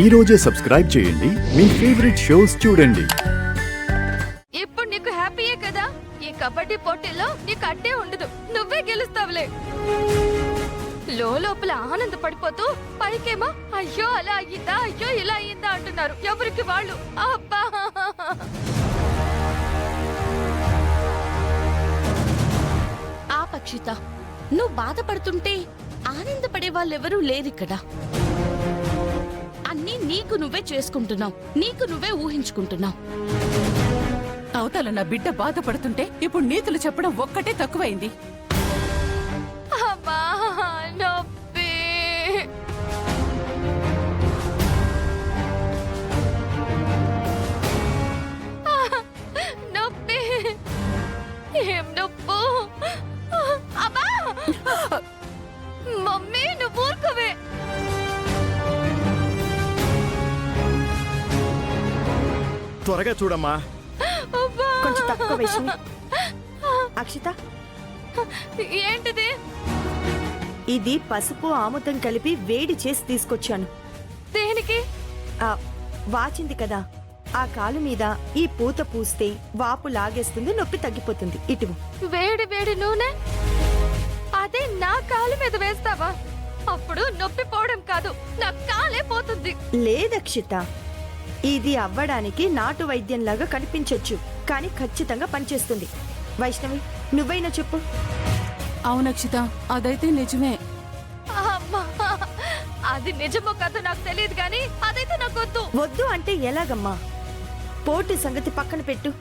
ఈ రోజే సబ్స్క్రైబ్ చేయండి మీ ఫేవరెట్ షోస్ చూడండి. ఇప్పుడు నీకు హ్యాపీయే కదా? ఈ కబడ్డీ పోటీలో నీకు అడ్డే ఉండదు, నువ్వే గెలుస్తావులే. లోపల ఆనందపడిపోతూ పైకేమో అయ్యో అలా అయ్యిందా, అయ్యో ఇలా అయ్యిందా అంటున్నారు ఎవరికి వాళ్ళు. అబ్బా ఆ పక్షిత, నువ్వు బాధపడుతుంటే ఆనందపడే వాళ్ళెవరూ లేరిక్కడ. అన్నీ నీకు నువ్వే చేసుకుంటున్నావు, నీకు నువ్వే ఊహించుకుంటున్నావు. అవతల నా బిడ్డ బాధపడుతుంటే ఇప్పుడు నీతులు చెప్పడం ఒక్కటే తక్కువైంది. అబ్బా నొప్పి. నొప్పి ఏం నొప్పు. అబ్బా మమ్మీ నువ్వు ఊరుకోవే. త్వరగా చూడమ్మా. అబ్బా కొంచెం తక్కువ వేసి. అక్షిత, ఏంటిది? ఇది పసుపు ఆముదం కలిపి వేడి చేసి తీసుకొచ్చాను. దేనికి? వాచింది కదా, ఆ కాలు మీద ఈ పూత పూస్తే వాపు లాగేస్తుంది, నొప్పి తగ్గిపోతుంది. ఇటు వేడి వేడి నూనె అదే నా కాలు మీద వేస్తావా? అప్పుడు నొప్పి పోవడం కాదు, నా కాలే పోతుంది. లేదక్షిత, ఇది అవ్వడానికి నాటు వైద్యంలాగా కనిపించొచ్చు, కానీ ఖచ్చితంగా పనిచేస్తుంది. వైష్ణవి, నువ్వైనా చెప్పు. అవునక్షిత, అదైతే నిజమే. అమ్మా, అది నిజమో కాదో నాకు తెలియదు కానీ అదైతే నాకు వద్దు. వద్దు అంటే ఎలాగమ్మా? పోటీ సంగతి పక్కన పెట్టు.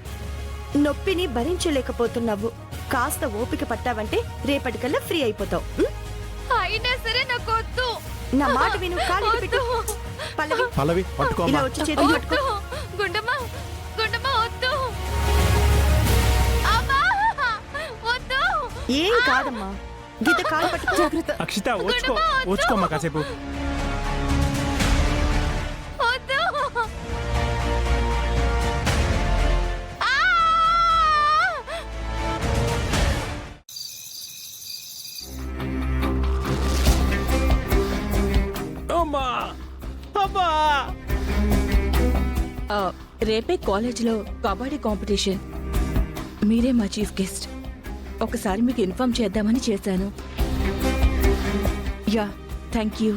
నొప్పిని భరించలేకపోతున్నావు, కాస్త ఓపిక పట్టావంటే రేపటికల్లా ఫ్రీ అయిపోతావు. అయినా సరే నాకు వద్దు. నా మాట విను, కాలు పెట్టు. పల్లవి, పల్లవి పట్టుకోమ్మా. ఇలా వచ్చి చేతులు పట్టుకో. గుండమ్మా, గుండమ్మా వద్దు. అమ్మా వద్దు. ఏం కాదమ్మా, గీత కాలు పట్టుకో. జాగ్రత్త. అక్షిత ఓచుకోమ్మా కాసేపు. వద్దు. అమ్మా అబ్బా. రేపే కాలేజీలో కబడ్డీ కాంపిటీషన్. మీరే మా చీఫ్ గెస్ట్. ఒకసారి మీకు ఇన్ఫార్మ్ చేద్దామని చేశాను. Yeah, thank you.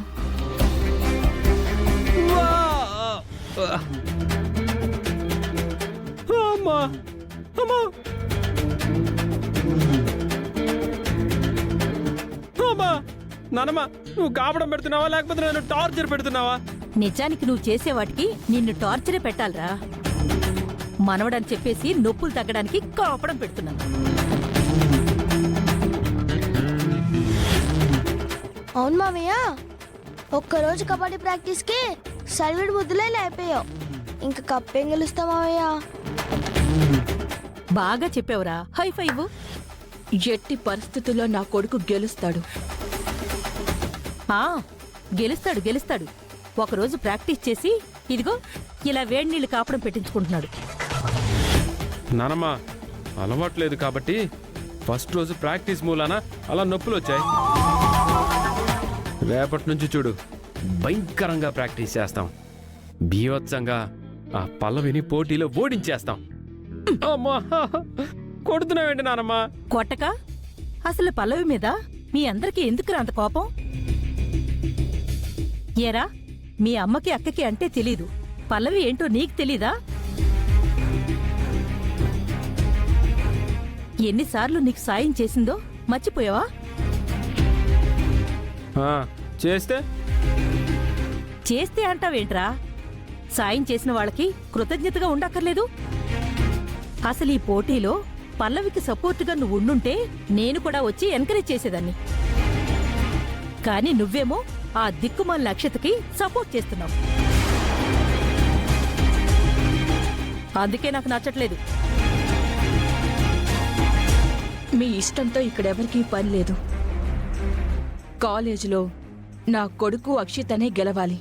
అమ్మా అమ్మా అమ్మా. నానమ్మ, నువ్వు కాపడం పెడుతున్నావా లేకపోతే నన్ను టార్చర్ పెడుతున్నావా? నిజానికి నువ్వు చేసేవాటికి నిన్ను టార్చరే పెట్టాలరా. మనవడని చెప్పేసి నొప్పులు తగ్గడానికి కాపడం పెడుతున్నాను. అవును మామయ్య, ఒక్కరోజు కబడ్డీ ప్రాక్టీస్కి సర్విడ్ ముద్దులే అయిపోయావు. ఇంకా కప్పేం గెలుస్తావు మామయ్య? బాగా చెప్పావురా, హై ఫైవ్. ఎట్టి పరిస్థితుల్లో నా కొడుకు గెలుస్తాడు. ఆ, గెలుస్తాడు గెలుస్తాడు. ఒకరోజు ప్రాక్టీస్ చేసి ఇదిగో ఇలా వేడి నీళ్లు కాపడం పెట్టించుకుంటున్నాడు. నానమ్మ, అలవాట్లేదు కాబట్టి ఫస్ట్ రోజు ప్రాక్టీస్ మూలాన అలా నొప్పులు వచ్చాయి. రేపటి నుంచి చూడు, భయంకరంగా ప్రాక్టీస్ చేస్తాం. బీభత్సంగా ఆ పల్లవిని పోటీలో ఓడించేస్తాం. అమ్మా, కొడుతున్నావేంటి నానమ్మ? కొట్టక అసలు పల్లవి మీద మీ అందరికీ ఎందుకురా అంత కోపం? ఏరా, మీ అమ్మకి అక్కకి అంటే తెలీదు, పల్లవి ఏంటో నీకు తెలీదా? ఎన్నిసార్లు నీకు సాయం చేసిందో మర్చిపోయావా? చేస్తే చేస్తే అంటావేంట్రా? సాయం చేసిన వాళ్ళకి కృతజ్ఞతగా ఉండక్కర్లేదు? అసలు ఈ పోటీలో పల్లవికి సపోర్టుగా నువ్వు ఉండుంటే నేను కూడా వచ్చి ఎంకరేజ్ చేసేదాన్ని. కానీ నువ్వేమో ఆ దిక్కుమాలిన అక్షతకి సపోర్ట్ చేస్తున్నావు. అందుకే నాకు నచ్చట్లేదు. మీ ఇష్టంతో ఇక్కడెవరికీ పని లేదు. కాలేజీలో నా కొడుకు అక్షితనే గెలవాలి.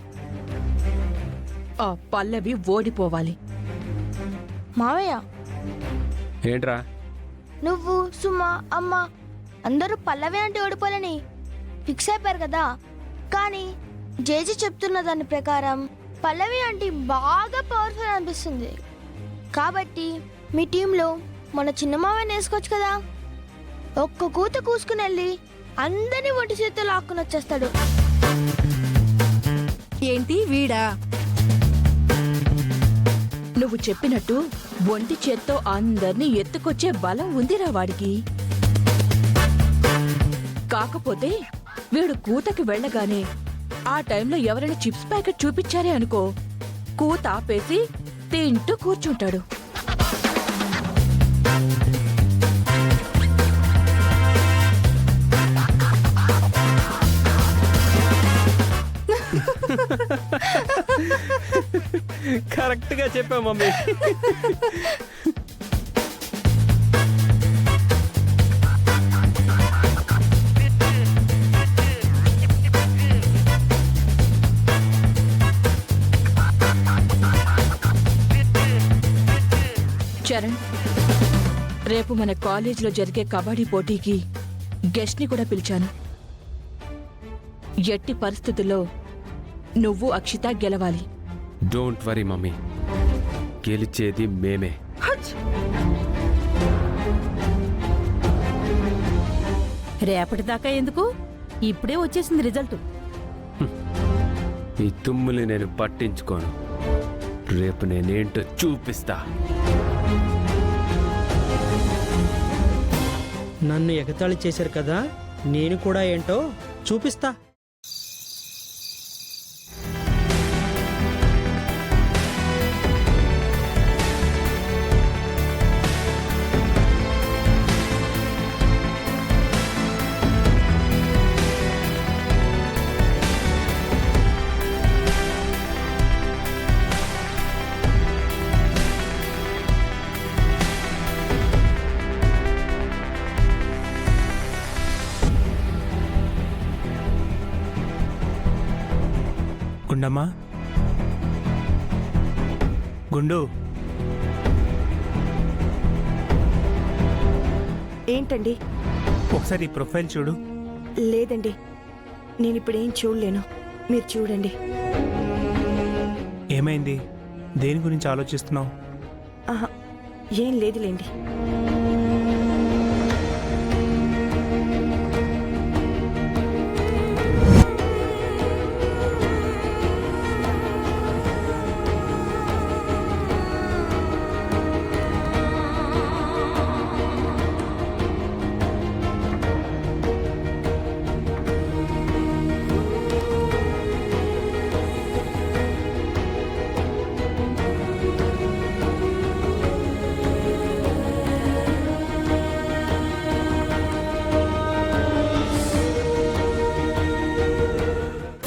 ఆ పల్లవి ఓడిపోవాలి. మామయ్య, ఏంట్రా? నువ్వు సుమ అమ్మ అందరూ పల్లవి అంటే ఓడిపోలేని ఫిక్స్ అయిపోయారు కదా. కానీ జేజీ చెప్తున్న దాని ప్రకారం పల్లవి అంటే బాగా పవర్ఫుల్ అనిపిస్తుంది. కాబట్టి మీ టీంలో మన చిన్న మావయ్య వేసుకోవచ్చు కదా. ఒక్క కూత కూసుకుని వెళ్ళి అందరినీ ఒంటి చేతితో లాక్కుని వచ్చేస్తాడు. ఏంటి వీడా? నువ్వు చెప్పినట్టు ఒంటి చేత్తో అందర్నీ ఎత్తుకొచ్చే బలం ఉందిరా వాడికి. కాకపోతే వీడు కూతకి వెళ్ళగానే ఆ టైంలో ఎవరైనా చిప్స్ ప్యాకెట్ చూపించారే అనుకో, కూత ఆపేసి తింటూ కూర్చుంటాడు. కరెక్ట్ గా చెప్పావు మమ్మీ. చరణ్, రేపు మన కాలేజీలో జరిగే కబడ్డీ పోటీకి గెస్ట్ ని కూడా పిలిచాను. ఎట్టి పరిస్థితుల్లో నువ్వు అక్షిత గెలవాలి. డోంట్ వరీ మమ్మీ, గెలిచేది మేమే. రేపటిదాకా ఎందుకు, ఇప్పుడే వచ్చేసింది రిజల్ట్. ఈ తుమ్ముని నేను పట్టించుకోను. రేపు నేనేంటో చూపిస్తా. నన్ను ఎగతాళి చేశారు కదా, నేను కూడా ఏంటో చూపిస్తా. గుండమ్మా, గుండు, ఏంటండి? ఒకసారి ఈ ప్రొఫైల్ చూడు. లేదండి, నేను ఇప్పుడు ఏం చూడలేను, మీరు చూడండి. ఏమైంది? దేని గురించి ఆలోచిస్తున్నావు? ఆహా, ఏం లేదులేండి.